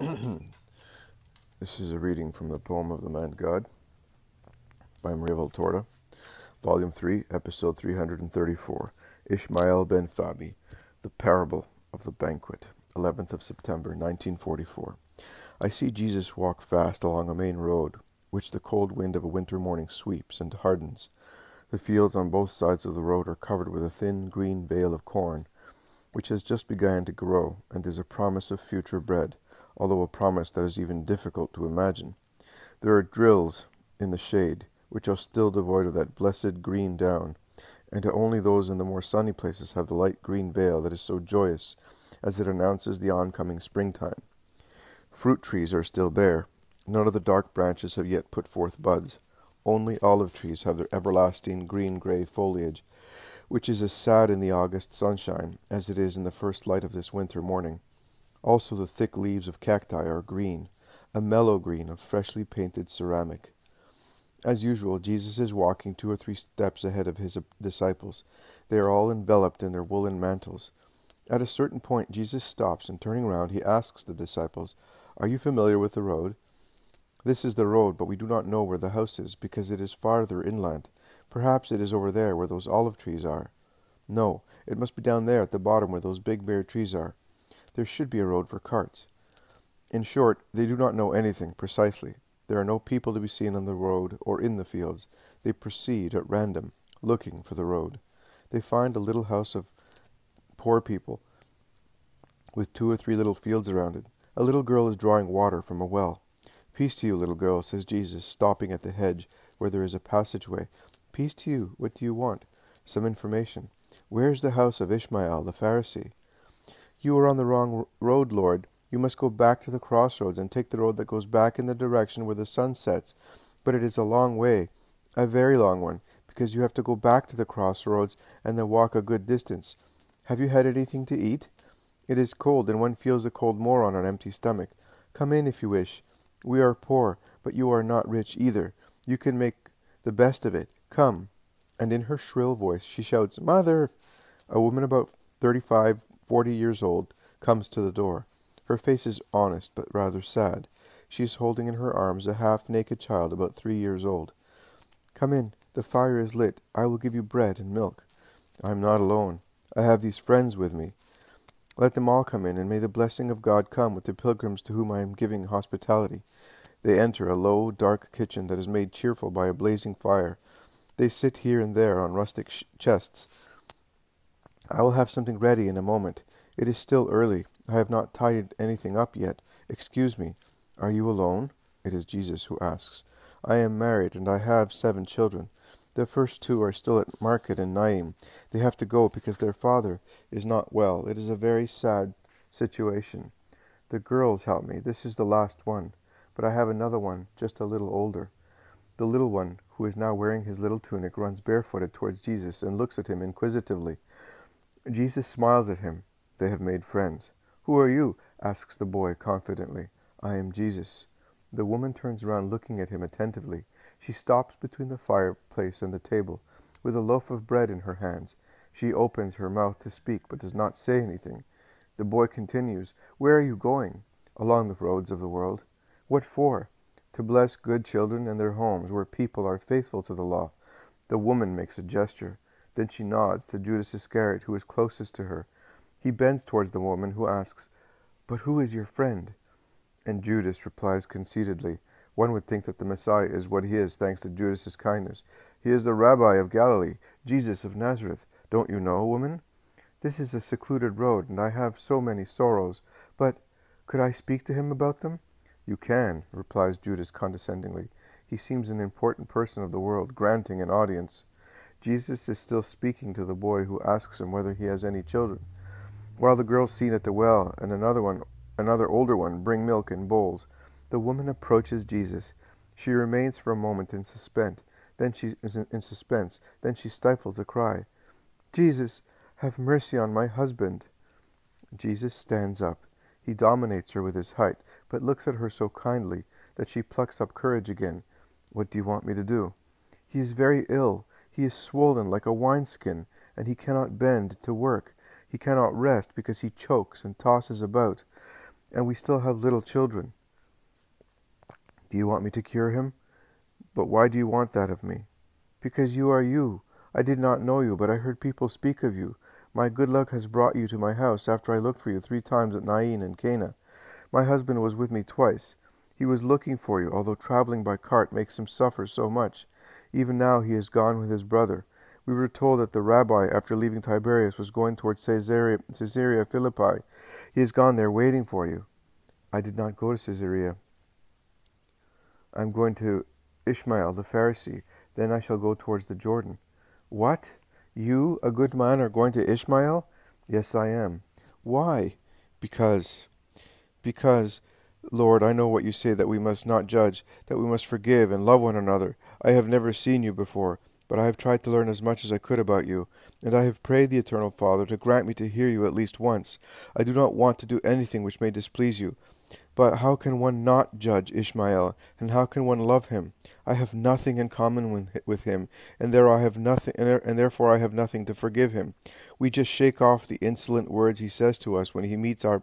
This is a reading from the poem of the Man God by Maria Valtorta, Volume 3, Episode 334, Ishmael ben Fabi, The Parable of the Banquet, 11th of September, 1944. I see Jesus walk fast along a main road, which the cold wind of a winter morning sweeps and hardens. The fields on both sides of the road are covered with a thin green veil of corn, which has just begun to grow and is a promise of future bread, although a promise that is even difficult to imagine. There are drills in the shade, which are still devoid of that blessed green down, and only those in the more sunny places have the light green veil that is so joyous as it announces the oncoming springtime. Fruit trees are still bare. None of the dark branches have yet put forth buds. Only olive trees have their everlasting green-gray foliage, which is as sad in the August sunshine as it is in the first light of this winter morning. Also the thick leaves of cacti are green, a mellow green of freshly painted ceramic. As usual, Jesus is walking 2 or 3 steps ahead of his disciples. They are all enveloped in their woolen mantles. At a certain point, Jesus stops, and turning round, he asks the disciples, "Are you familiar with the road? This is the road, but we do not know where the house is, because it is farther inland. Perhaps it is over there where those olive trees are. No, it must be down there at the bottom where those big bare trees are. There should be a road for carts." In short, they do not know anything precisely. There are no people to be seen on the road or in the fields. They proceed at random, looking for the road. They find a little house of poor people, with 2 or 3 little fields around it. A little girl is drawing water from a well. "Peace to you, little girl," says Jesus, stopping at the hedge where there is a passageway. "Peace to you. What do you want?" "Some information." "Where is the house of Ishmael, the Pharisee?" "You are on the wrong road, Lord. You must go back to the crossroads and take the road that goes back in the direction where the sun sets. But it is a long way, a very long one, because you have to go back to the crossroads and then walk a good distance. Have you had anything to eat? It is cold, and one feels the cold more on an empty stomach. Come in if you wish. We are poor, but you are not rich either. You can make the best of it. Come." And in her shrill voice she shouts, "Mother!" A woman about 35, 40 years old comes to the door. Her face is honest, but rather sad. She is holding in her arms a half-naked child about 3 years old. "Come in. The fire is lit. I will give you bread and milk." "I am not alone. I have these friends with me." "Let them all come in, and may the blessing of God come with the pilgrims to whom I am giving hospitality." They enter a low, dark kitchen that is made cheerful by a blazing fire. They sit here and there on rustic chests. "I will have something ready in a moment. It is still early. I have not tidied anything up yet. Excuse me. Are you alone?" It is Jesus who asks. "I am married, and I have 7 children. The first 2 are still at market in Naim. They have to go because their father is not well. It is a very sad situation. The girls help me. This is the last one. But I have another one, just a little older." The little one, who is now wearing his little tunic, runs barefooted towards Jesus and looks at him inquisitively. Jesus smiles at him. They have made friends. "Who are you?" asks the boy confidently. "I am Jesus." The woman turns around looking at him attentively. She stops between the fireplace and the table, with a loaf of bread in her hands. She opens her mouth to speak, but does not say anything. The boy continues, "Where are you going?" "Along the roads of the world." "What for?" "To bless good children and their homes, where people are faithful to the law." The woman makes a gesture. Then she nods to Judas Iscariot, who is closest to her. He bends towards the woman, who asks, "But who is your friend?" And Judas replies conceitedly. One would think that the Messiah is what he is, thanks to Judas's kindness. "He is the Rabbi of Galilee, Jesus of Nazareth. Don't you know, woman? This is a secluded road, and I have so many sorrows. But could I speak to him about them?" "You can," replies Judas condescendingly. He seems an important person of the world, granting an audience. Jesus is still speaking to the boy, who asks him whether he has any children. While the girls seen at the well and another older one, bring milk in bowls, the woman approaches Jesus. She remains for a moment in suspense. Then she stifles a cry. "Jesus, have mercy on my husband." Jesus stands up. He dominates her with his height, but looks at her so kindly that she plucks up courage again. "What do you want me to do?" "He is very ill. He is swollen like a wineskin, and he cannot bend to work. He cannot rest because he chokes and tosses about. and we still have little children. Do you want me to cure him? But why do you want that of me? Because you are you. I did not know you, but I heard people speak of you. My good luck has brought you to my house after I looked for you 3 times at Nain and Cana. My husband was with me twice. He was looking for you, although traveling by cart makes him suffer so much. Even now he is gone with his brother. We were told that the rabbi, after leaving Tiberias, was going towards Caesarea Philippi. He has gone there waiting for you. I did not go to Caesarea. I am going to Ishmael the Pharisee. Then I shall go towards the Jordan. What? You, a good man, are going to Ishmael? Yes, I am. Why? Because, Lord, I know what you say, that we must not judge, that we must forgive and love one another. I have never seen you before, but I have tried to learn as much as I could about you, and I have prayed the Eternal Father to grant me to hear you at least once. I do not want to do anything which may displease you. But how can one not judge Ishmael, and how can one love him? I have nothing in common with him, and therefore I have nothing to forgive him. We just shake off the insolent words he says to us when he meets our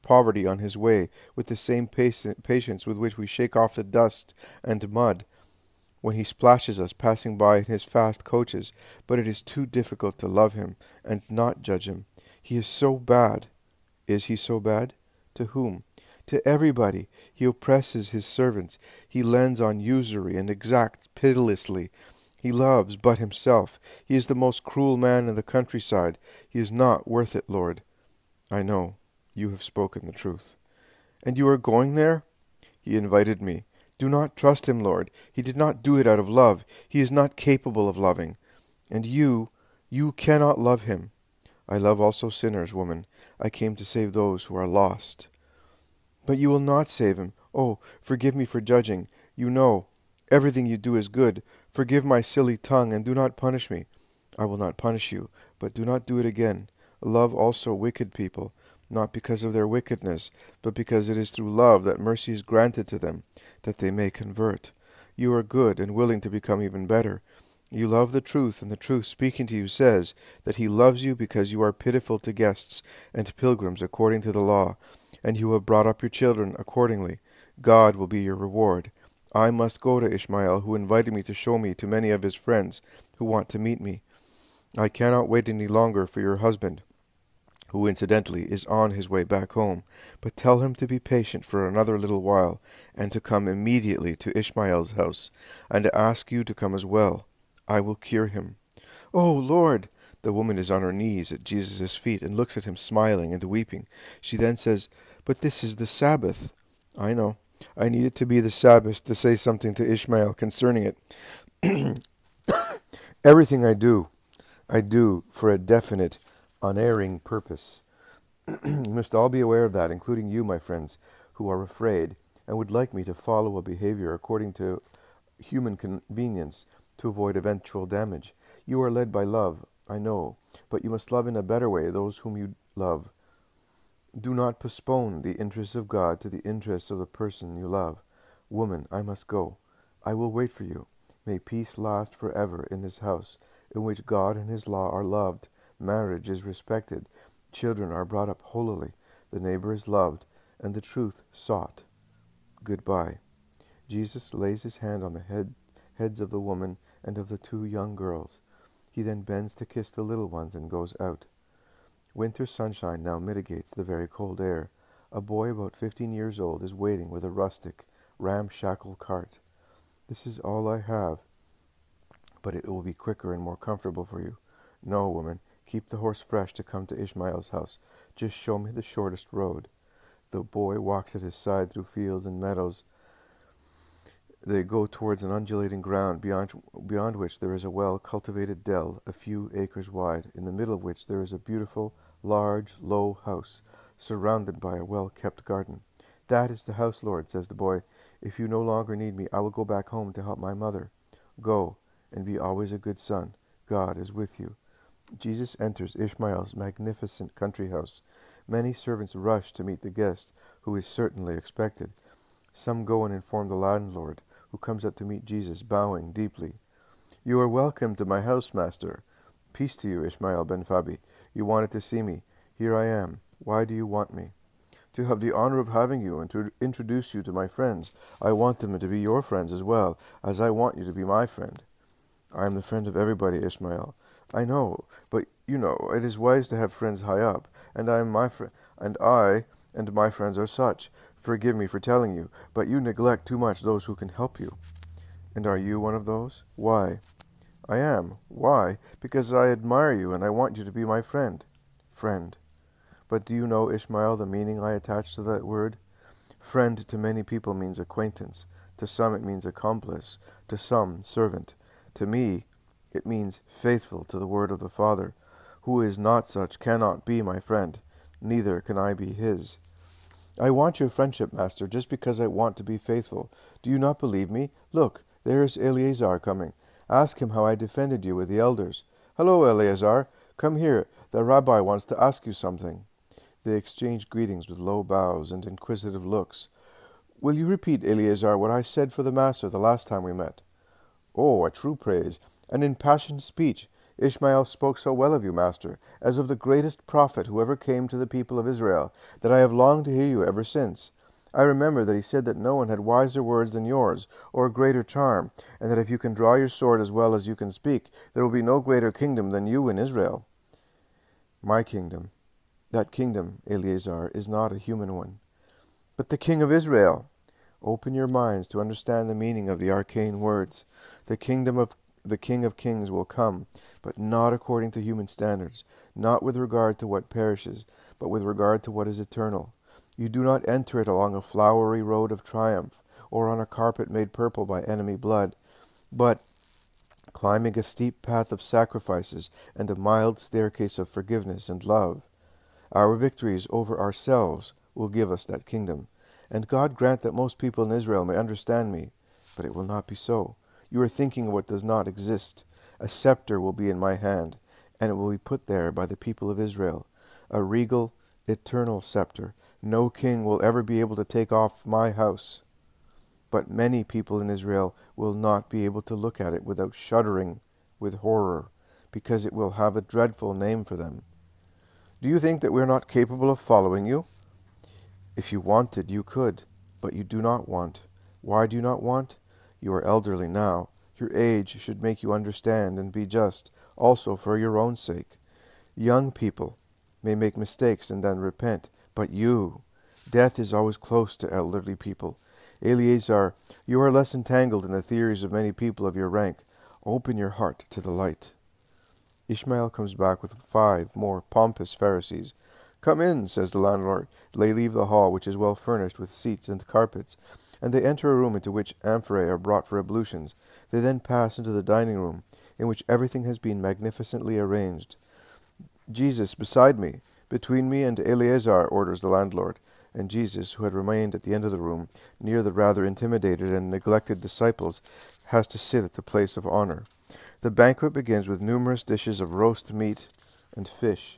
poverty on his way, with the same patience with which we shake off the dust and mud when he splashes us passing by in his fast coaches. But it is too difficult to love him and not judge him. He is so bad. Is he so bad? To whom? To everybody. He oppresses his servants. He lends on usury and exacts pitilessly. He loves but himself. He is the most cruel man in the countryside. He is not worth it, Lord. I know. You have spoken the truth. And you are going there? He invited me. Do not trust him, Lord. He did not do it out of love. He is not capable of loving. And you cannot love him. I love also sinners, woman. I came to save those who are lost. But you will not save him. Oh, forgive me for judging. You know, everything you do is good. Forgive my silly tongue, and do not punish me. I will not punish you, but do not do it again. Love also wicked people, not because of their wickedness, but because it is through love that mercy is granted to them, that they may convert. You are good and willing to become even better. You love the truth, and the truth speaking to you says that he loves you because you are pitiful to guests and pilgrims according to the law, and you have brought up your children accordingly. God will be your reward. I must go to Ishmael, who invited me to show me to many of his friends who want to meet me. I cannot wait any longer for your husband, who incidentally is on his way back home, but tell him to be patient for another little while, and to come immediately to Ishmael's house, and to ask you to come as well. I will cure him. Oh, Lord! The woman is on her knees at Jesus' feet and looks at him smiling and weeping. She then says, But this is the Sabbath. I know. I need it to be the Sabbath to say something to Ishmael concerning it. Everything I do for a definite, unerring purpose. You must all be aware of that, including you, my friends, who are afraid and would like me to follow a behavior according to human convenience to avoid eventual damage. You are led by love, I know, but you must love in a better way those whom you love. Do not postpone the interests of God to the interests of the person you love. Woman, I must go. I will wait for you. May peace last forever in this house, in which God and his law are loved, marriage is respected, children are brought up holily, the neighbor is loved, and the truth sought. Goodbye. Jesus lays his hand on the heads of the woman and of the 2 young girls. He then bends to kiss the little ones and goes out. Winter sunshine now mitigates the very cold air. A boy about 15 years old is waiting with a rustic, ramshackle cart. This is all I have, but it will be quicker and more comfortable for you. No, woman, keep the horse fresh to come to Ishmael's house. Just show me the shortest road. The boy walks at his side through fields and meadows. They go towards an undulating ground, beyond which there is a well-cultivated dell, a few acres wide, in the middle of which there is a beautiful, large, low house, surrounded by a well-kept garden. That is the house, Lord, says the boy. If you no longer need me, I will go back home to help my mother. Go, and be always a good son. God is with you. Jesus enters Ishmael's magnificent country house. Many servants rush to meet the guest, who is certainly expected. Some go and inform the landlord, who comes up to meet Jesus, bowing deeply. You are welcome to my house, master. Peace to you, Ishmael ben Fabi. You wanted to see me. Here I am. Why do you want me? to have the honor of having you and to introduce you to my friends. I want them to be your friends as well, as I want you to be my friend. I am the friend of everybody, Ishmael. I know, but you know, it is wise to have friends high up, and I am my friend, and I and my friends are such. Forgive me for telling you, but you neglect too much those who can help you. And are you one of those? Why? I am. Why? Because I admire you and I want you to be my friend. Friend. But do you know, Ishmael, the meaning I attach to that word? Friend to many people means acquaintance. To some it means accomplice. To some, servant. To me, it means faithful to the word of the Father. Who is not such cannot be my friend. Neither can I be his. I want your friendship, Master, just because I want to be faithful. Do you not believe me? Look, there is Eleazar coming. Ask him how I defended you with the elders. Hello, Eleazar. Come here. The rabbi wants to ask you something. They exchanged greetings with low bows and inquisitive looks. Will you repeat, Eleazar, what I said for the Master the last time we met? Oh, a true praise, an impassioned speech. Ishmael spoke so well of you, Master, as of the greatest prophet who ever came to the people of Israel, that I have longed to hear you ever since. I remember that he said that no one had wiser words than yours, or greater charm, and that if you can draw your sword as well as you can speak, there will be no greater kingdom than you in Israel. My kingdom, that kingdom, Eleazar, is not a human one, but the King of Israel. Open your minds to understand the meaning of the arcane words. The kingdom of the King of Kings will come, but not according to human standards, not with regard to what perishes, but with regard to what is eternal. You do not enter it along a flowery road of triumph, or on a carpet made purple by enemy blood, but climbing a steep path of sacrifices and a mild staircase of forgiveness and love. Our victories over ourselves will give us that kingdom. And God grant that most people in Israel may understand me, but it will not be so. You are thinking of what does not exist. A scepter will be in my hand, and it will be put there by the people of Israel. A regal, eternal scepter. No king will ever be able to take off my house. But many people in Israel will not be able to look at it without shuddering with horror, because it will have a dreadful name for them. Do you think that we are not capable of following you? If you wanted, you could, but you do not want. Why do you not want? You are elderly now. Your age should make you understand and be just, also for your own sake. Young people may make mistakes and then repent, but death is always close to elderly people. Eleazar, you are less entangled in the theories of many people of your rank. Open your heart to the light. Ishmael comes back with 5 more pompous Pharisees. Come in, says the landlord. They leave the hall, which is well furnished with seats and carpets, and they enter a room into which amphorae are brought for ablutions. They then pass into the dining room, in which everything has been magnificently arranged. Jesus beside me, between me and Eleazar, orders the landlord. And Jesus, who had remained at the end of the room, near the rather intimidated and neglected disciples, has to sit at the place of honor. The banquet begins with numerous dishes of roast meat and fish.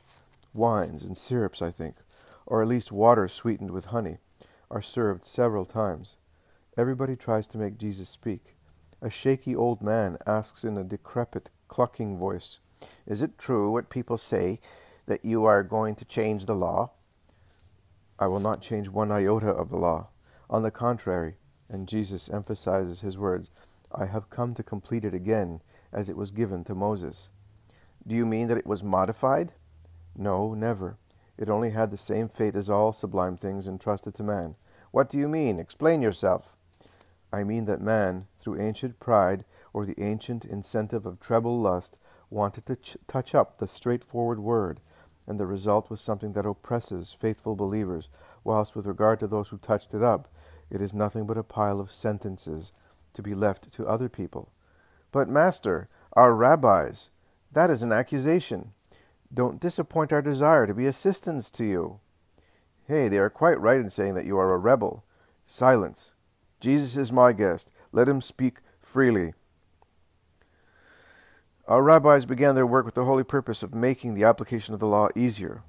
Wines and syrups, I think, or at least water sweetened with honey, are served several times. Everybody tries to make Jesus speak. A shaky old man asks in a decrepit, clucking voice, "Is it true what people say, that you are going to change the law?" I will not change one iota of the law. On the contrary, and Jesus emphasizes his words, I have come to complete it again, as it was given to Moses. Do you mean that it was modified? No, never. It only had the same fate as all sublime things entrusted to man. What do you mean? Explain yourself. I mean that man, through ancient pride, or the ancient incentive of treble lust, wanted to touch up the straightforward word, and the result was something that oppresses faithful believers, whilst with regard to those who touched it up, it is nothing but a pile of sentences to be left to other people. But, Master, our rabbis, that is an accusation. Don't disappoint our desire to be assistants to you. Hey, they are quite right in saying that you are a rebel. Silence. Jesus is my guest. Let him speak freely. Our rabbis began their work with the holy purpose of making the application of the law easier.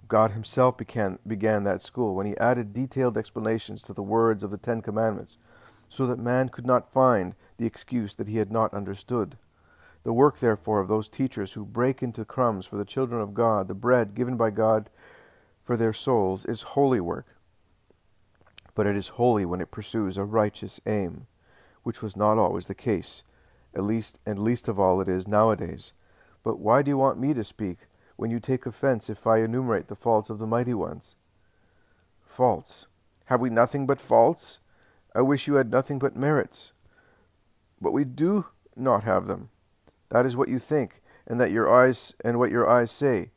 God himself began that school when he added detailed explanations to the words of the 10 Commandments, so that man could not find the excuse that he had not understood. The work, therefore, of those teachers who break into crumbs for the children of God, the bread given by God for their souls, is holy work. but it is holy when it pursues a righteous aim, which was not always the case, at least and least of all it is nowadays. But why do you want me to speak, when you take offense if I enumerate the faults of the mighty ones? Faults? Have we nothing but faults? I wish you had nothing but merits. But we do not have them. That is what you think, and what your eyes say.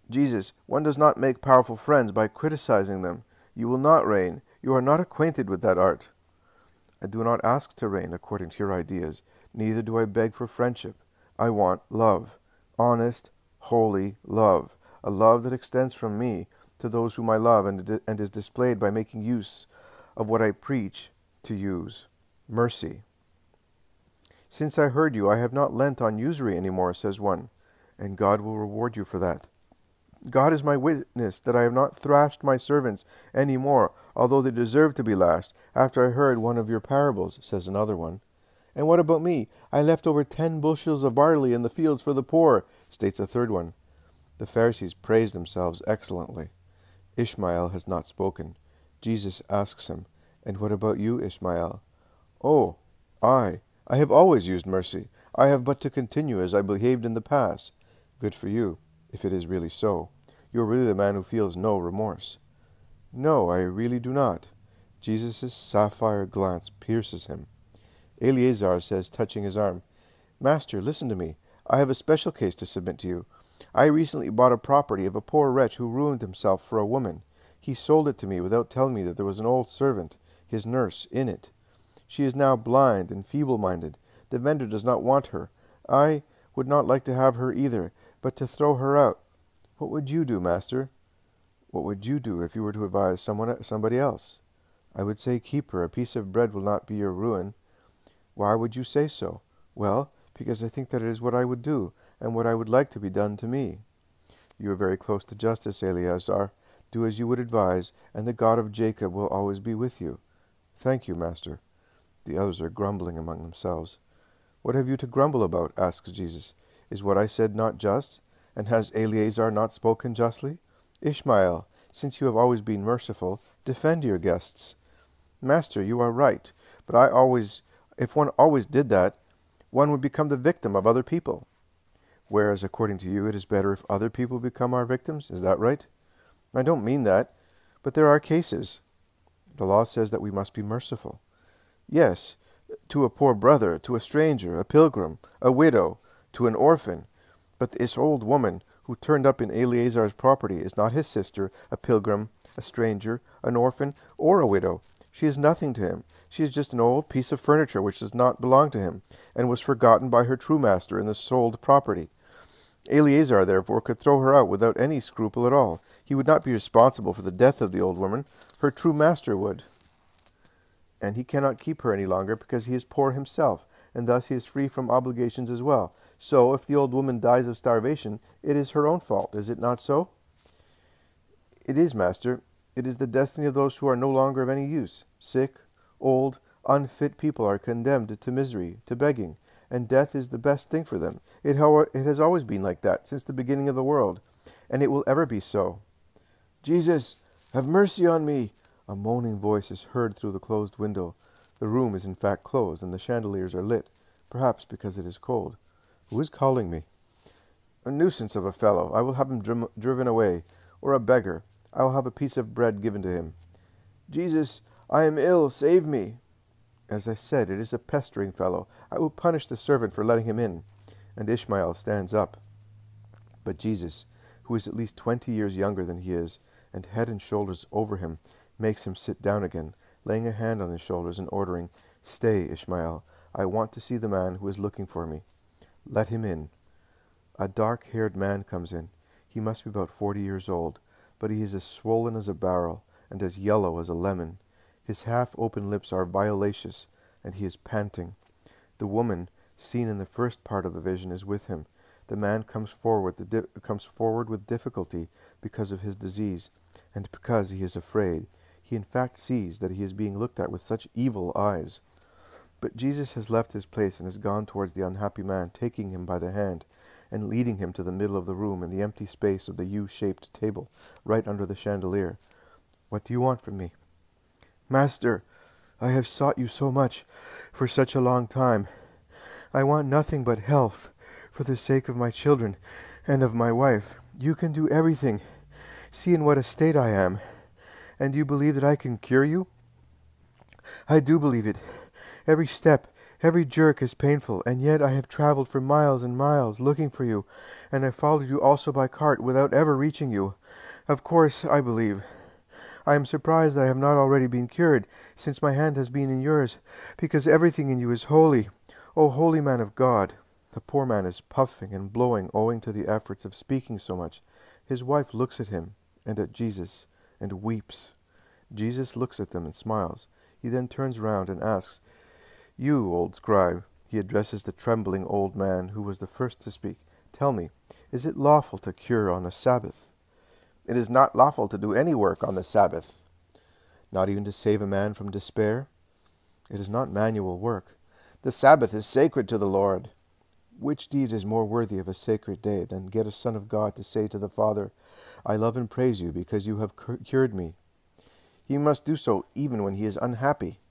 Jesus, one does not make powerful friends by criticizing them. You will not reign. You are not acquainted with that art. I do not ask to reign according to your ideas, neither do I beg for friendship. I want love, honest, holy love, a love that extends from me to those whom I love and is displayed by making use of what I preach to use, mercy. Since I heard you, I have not lent on usury any more, says one, and God will reward you for that. God is my witness that I have not thrashed my servants any more, although they deserve to be lashed, after I heard one of your parables, says another one. And what about me? I left over 10 bushels of barley in the fields for the poor, states a third one. The Pharisees praise themselves excellently. Ishmael has not spoken. Jesus asks him, And what about you, Ishmael? Oh, I have always used mercy. I have but to continue as I behaved in the past. Good for you, if it is really so. You are really the man who feels no remorse. No, I really do not. Jesus' sapphire glance pierces him. Eleazar says, touching his arm, Master, listen to me. I have a special case to submit to you. I recently bought a property of a poor wretch who ruined himself for a woman. He sold it to me without telling me that there was an old servant, his nurse, in it. She is now blind and feeble-minded. The vendor does not want her. I would not like to have her either, but to throw her out. What would you do, master? What would you do if you were to advise somebody else? I would say, keep her. A piece of bread will not be your ruin. Why would you say so? Well, because I think that it is what I would do, and what I would like to be done to me. You are very close to justice, Eleazar. Do as you would advise, and the God of Jacob will always be with you. Thank you, master. The others are grumbling among themselves. What have you to grumble about? Asks Jesus. Is what I said not just? And has Eleazar not spoken justly? Ishmael, since you have always been merciful, defend your guests. Master, you are right, but if one always did that, one would become the victim of other people. Whereas, according to you, it is better if other people become our victims. Is that right? I don't mean that, but there are cases. The law says that we must be merciful. Yes, to a poor brother, to a stranger, a pilgrim, a widow, to an orphan. But this old woman who turned up in Eleazar's property is not his sister, a pilgrim, a stranger, an orphan, or a widow. She is nothing to him. She is just an old piece of furniture which does not belong to him, and was forgotten by her true master in the sold property. Eleazar, therefore, could throw her out without any scruple at all. He would not be responsible for the death of the old woman. Her true master would. And he cannot keep her any longer because he is poor himself, and thus he is free from obligations as well. So, if the old woman dies of starvation, it is her own fault, is it not so? It is, master. It is the destiny of those who are no longer of any use. Sick, old, unfit people are condemned to misery, to begging, and death is the best thing for them. It has always been like that, since the beginning of the world, and it will ever be so. Jesus, have mercy on me! A moaning voice is heard through the closed window. The room is in fact closed, and the chandeliers are lit, perhaps because it is cold. Who is calling me? A nuisance of a fellow. I will have him driven away. Or a beggar. I will have a piece of bread given to him. Jesus, I am ill. Save me. As I said, it is a pestering fellow. I will punish the servant for letting him in. And Ishmael stands up. But Jesus, who is at least 20 years younger than he is, and head and shoulders over him, makes him sit down again, laying a hand on his shoulders and ordering, Stay, Ishmael. I want to see the man who is looking for me. Let him in. A dark-haired man comes in. He must be about 40 years old, but he is as swollen as a barrel and as yellow as a lemon. His half-open lips are violaceous, and he is panting. The woman, seen in the first part of the vision, is with him. The man comes forward with difficulty because of his disease, and because he is afraid. He in fact sees that he is being looked at with such evil eyes. But Jesus has left his place and has gone towards the unhappy man, taking him by the hand and leading him to the middle of the room in the empty space of the U-shaped table, right under the chandelier. What do you want from me? Master, I have sought you so much for such a long time. I want nothing but health for the sake of my children and of my wife. You can do everything. See in what a state I am. And do you believe that I can cure you? I do believe it. Every step, every jerk is painful, and yet I have traveled for miles and miles looking for you, and I followed you also by cart without ever reaching you. Of course, I believe. I am surprised I have not already been cured, since my hand has been in yours, because everything in you is holy. O holy man of God! The poor man is puffing and blowing owing to the efforts of speaking so much. His wife looks at him and at Jesus and weeps. Jesus looks at them and smiles. He then turns round and asks, "You, old scribe," he addresses the trembling old man who was the first to speak, "tell me, is it lawful to cure on the Sabbath?" "It is not lawful to do any work on the Sabbath." "Not even to save a man from despair?" "It is not manual work." "The Sabbath is sacred to the Lord." "Which deed is more worthy of a sacred day than get a son of God to say to the Father, 'I love and praise you because you have cured me'?" "He must do so even when he is unhappy."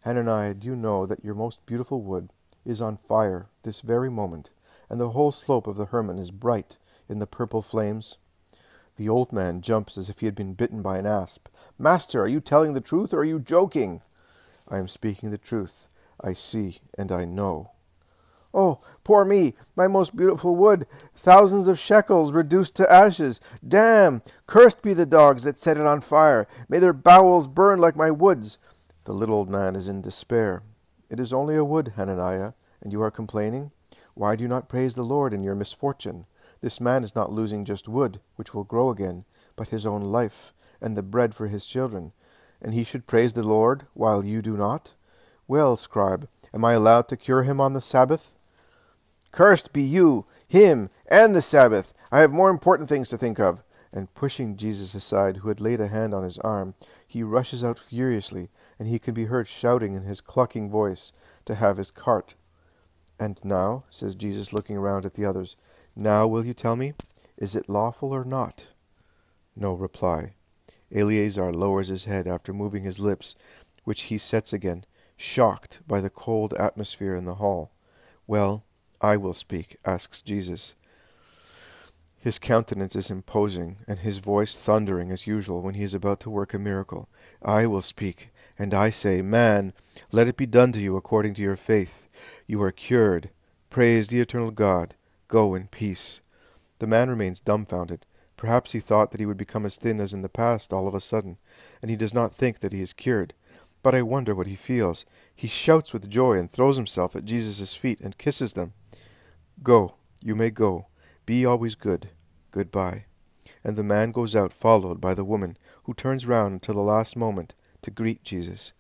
"Hananiah, do you know that your most beautiful wood is on fire this very moment, and the whole slope of the Hermon is bright in the purple flames?" The old man jumps as if he had been bitten by an asp. "Master, are you telling the truth or are you joking?" "I am speaking the truth. I see and I know." "Oh, poor me, my most beautiful wood, thousands of shekels reduced to ashes. Damn! Cursed be the dogs that set it on fire. May their bowels burn like my woods." The little old man is in despair. "It is only a wood, Hananiah, and you are complaining? Why do you not praise the Lord in your misfortune? This man is not losing just wood, which will grow again, but his own life, and the bread for his children. And he should praise the Lord, while you do not? Well, scribe, am I allowed to cure him on the Sabbath?" "Cursed be you, him, and the Sabbath. I have more important things to think of." And pushing Jesus aside, who had laid a hand on his arm, he rushes out furiously, and he can be heard shouting in his clucking voice to have his cart. "And now," says Jesus, looking around at the others, "now will you tell me, is it lawful or not?" No reply. Eleazar lowers his head after moving his lips, which he sets again, shocked by the cold atmosphere in the hall. "Well, I will speak," asks Jesus. His countenance is imposing, and his voice thundering as usual when he is about to work a miracle. "I will speak, and I say, man, let it be done to you according to your faith. You are cured. Praise the eternal God. Go in peace." The man remains dumbfounded. Perhaps he thought that he would become as thin as in the past all of a sudden, and he does not think that he is cured. But I wonder what he feels. He shouts with joy and throws himself at Jesus' feet and kisses them. "Go, you may go. Be always good. Goodbye." And the man goes out, followed by the woman, who turns round until the last moment to greet Jesus.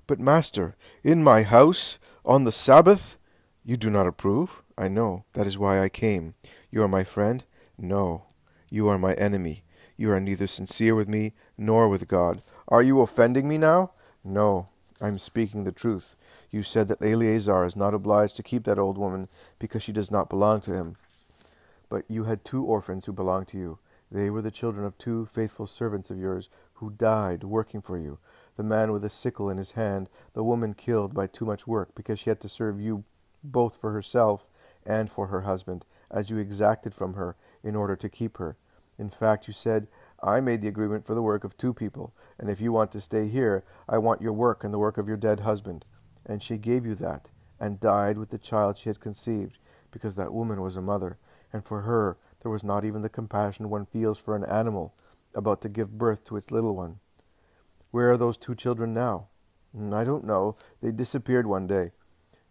"But, Master, in my house, on the Sabbath?" "You do not approve? I know. That is why I came. You are my friend? No. You are my enemy. You are neither sincere with me nor with God." "Are you offending me now?" "No. I am speaking the truth. You said that Eleazar is not obliged to keep that old woman because she does not belong to him. But you had 2 orphans who belonged to you. They were the children of 2 faithful servants of yours who died working for you. The man with a sickle in his hand, the woman killed by too much work because she had to serve you both for herself and for her husband, as you exacted from her in order to keep her. In fact, you said, 'I made the agreement for the work of 2 people, and if you want to stay here, I want your work and the work of your dead husband.' And she gave you that, and died with the child she had conceived, because that woman was a mother, and for her there was not even the compassion one feels for an animal about to give birth to its little one. Where are those 2 children now?" "I don't know. They disappeared one day."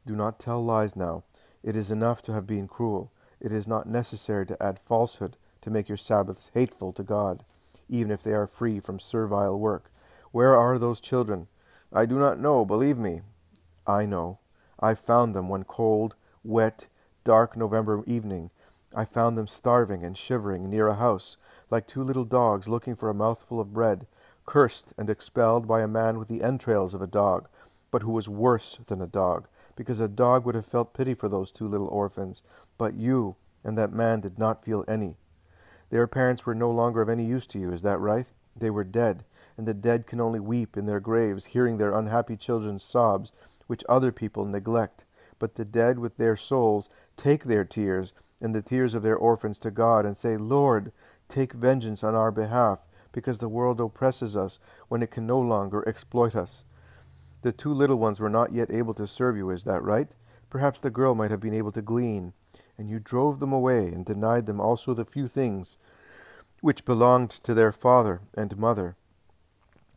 "Do not tell lies now. It is enough to have been cruel. It is not necessary to add falsehood to make your Sabbaths hateful to God, even if they are free from servile work. Where are those children?" "I do not know, believe me." "I know. I found them one cold, wet, dark November evening. I found them starving and shivering near a house, like 2 little dogs looking for a mouthful of bread, cursed and expelled by a man with the entrails of a dog, but who was worse than a dog, because a dog would have felt pity for those 2 little orphans, but you and that man did not feel any. Their parents were no longer of any use to you, is that right? They were dead, and the dead can only weep in their graves, hearing their unhappy children's sobs, which other people neglect. But the dead with their souls take their tears, and the tears of their orphans to God, and say, Lord, take vengeance on our behalf, because the world oppresses us when it can no longer exploit us. The two little ones were not yet able to serve you, is that right? Perhaps the girl might have been able to glean, and you drove them away and denied them also the few things which belonged to their father and mother.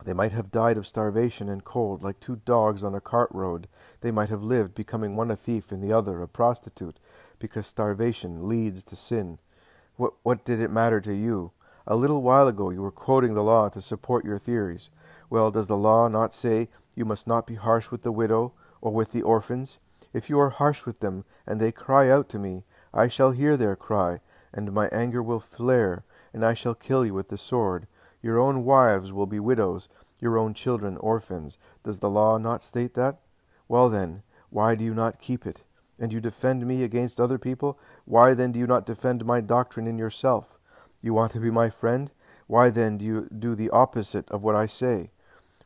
They might have died of starvation and cold, like two dogs on a cart road. They might have lived, becoming one a thief and the other a prostitute, because starvation leads to sin. What did it matter to you? A little while ago you were quoting the law to support your theories. Well, does the law not say you must not be harsh with the widow or with the orphans? If you are harsh with them, and they cry out to me, I shall hear their cry, and my anger will flare, and I shall kill you with the sword. Your own wives will be widows, your own children orphans. Does the law not state that? Well then, why do you not keep it? And you defend me against other people? Why then do you not defend my doctrine in yourself? You want to be my friend? Why then do you do the opposite of what I say?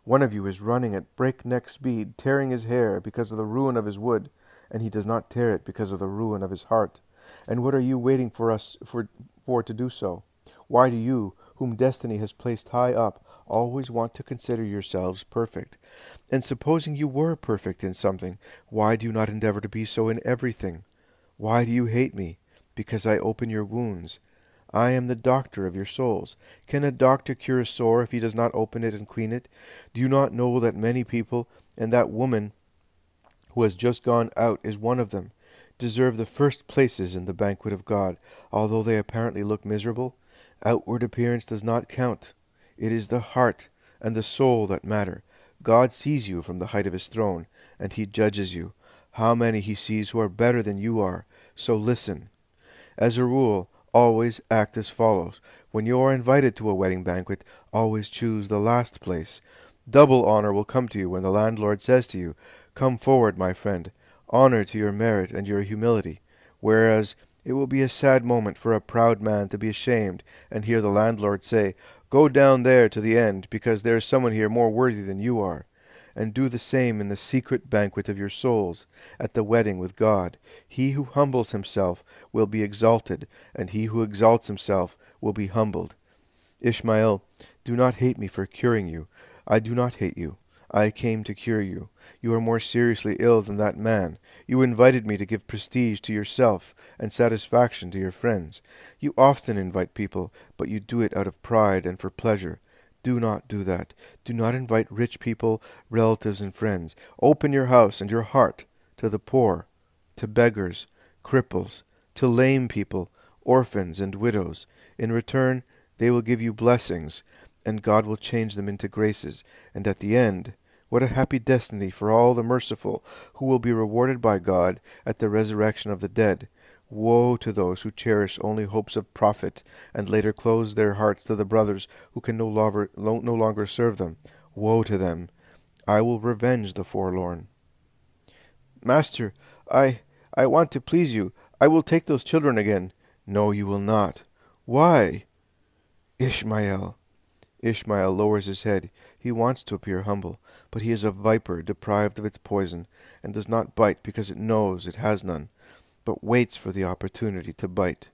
One of you is running at breakneck speed, tearing his hair because of the ruin of his wood, and he does not tear it because of the ruin of his heart. And what are you waiting for to do so? Why do you, whom destiny has placed high up, always want to consider yourselves perfect? And supposing you were perfect in something, why do you not endeavor to be so in everything? Why do you hate me? Because I open your wounds. I am the doctor of your souls. Can a doctor cure a sore if he does not open it and clean it? Do you not know that many people, and that woman who has just gone out is one of them, deserve the first places in the banquet of God, although they apparently look miserable? Outward appearance does not count. It is the heart and the soul that matter. God sees you from the height of his throne, and he judges you. How many he sees who are better than you are. So listen. As a rule, always act as follows. When you are invited to a wedding banquet, always choose the last place. Double honor will come to you when the landlord says to you, Come forward, my friend. Honor to your merit and your humility. Whereas it will be a sad moment for a proud man to be ashamed and hear the landlord say, Go down there to the end, because there is someone here more worthy than you are. And do the same in the secret banquet of your souls, at the wedding with God. He who humbles himself will be exalted, and he who exalts himself will be humbled. Ishmael, do not hate me for curing you. I do not hate you. I came to cure you. You are more seriously ill than that man. You invited me to give prestige to yourself and satisfaction to your friends. You often invite people, but you do it out of pride and for pleasure. Do not do that. Do not invite rich people, relatives, and friends. Open your house and your heart to the poor, to beggars, cripples, to lame people, orphans, and widows. In return, they will give you blessings, and God will change them into graces. And at the end, what a happy destiny for all the merciful, who will be rewarded by God at the resurrection of the dead. Woe to those who cherish only hopes of profit, and later close their hearts to the brothers who can no longer serve them. Woe to them! I will revenge the forlorn. Master, I want to please you. I will take those children again. No, you will not. Why? Ishmael. Ishmael lowers his head. He wants to appear humble, but he is a viper deprived of its poison, and does not bite because it knows it has none, but waits for the opportunity to bite.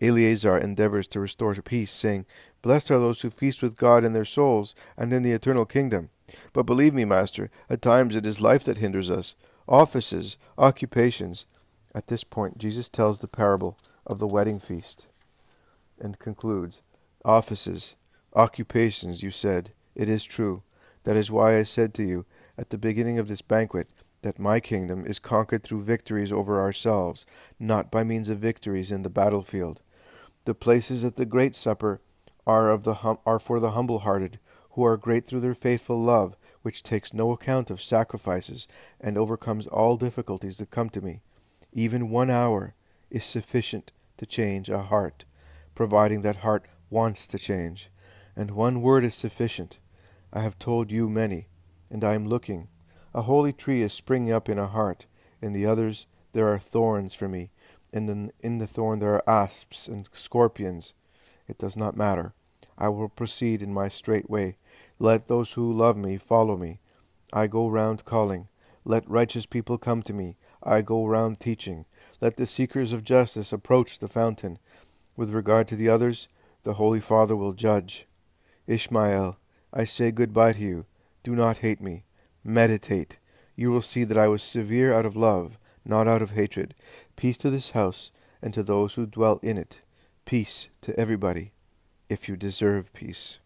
Eleazar endeavors to restore peace, saying, Blessed are those who feast with God in their souls, and in the eternal kingdom. But believe me, Master, at times it is life that hinders us, offices, occupations. At this point, Jesus tells the parable of the wedding feast, and concludes, Offices, occupations, you said. It is true. That is why I said to you at the beginning of this banquet that my kingdom is conquered through victories over ourselves, not by means of victories in the battlefield. The places at the great supper are for the humble-hearted, who are great through their faithful love, which takes no account of sacrifices, and overcomes all difficulties that come to me. Even 1 hour is sufficient to change a heart, providing that heart wants to change. And 1 word is sufficient. I have told you many, and I am looking. A holy tree is springing up in a heart. In the others there are thorns for me. And in the thorn there are asps and scorpions. It does not matter. I will proceed in my straight way. Let those who love me follow me. I go round calling. Let righteous people come to me. I go round teaching. Let the seekers of justice approach the fountain. With regard to the others, the Holy Father will judge. Ishmael, I say goodbye to you. Do not hate me. Meditate. You will see that I was severe out of love, not out of hatred. Peace to this house, and to those who dwell in it. Peace to everybody, if you deserve peace.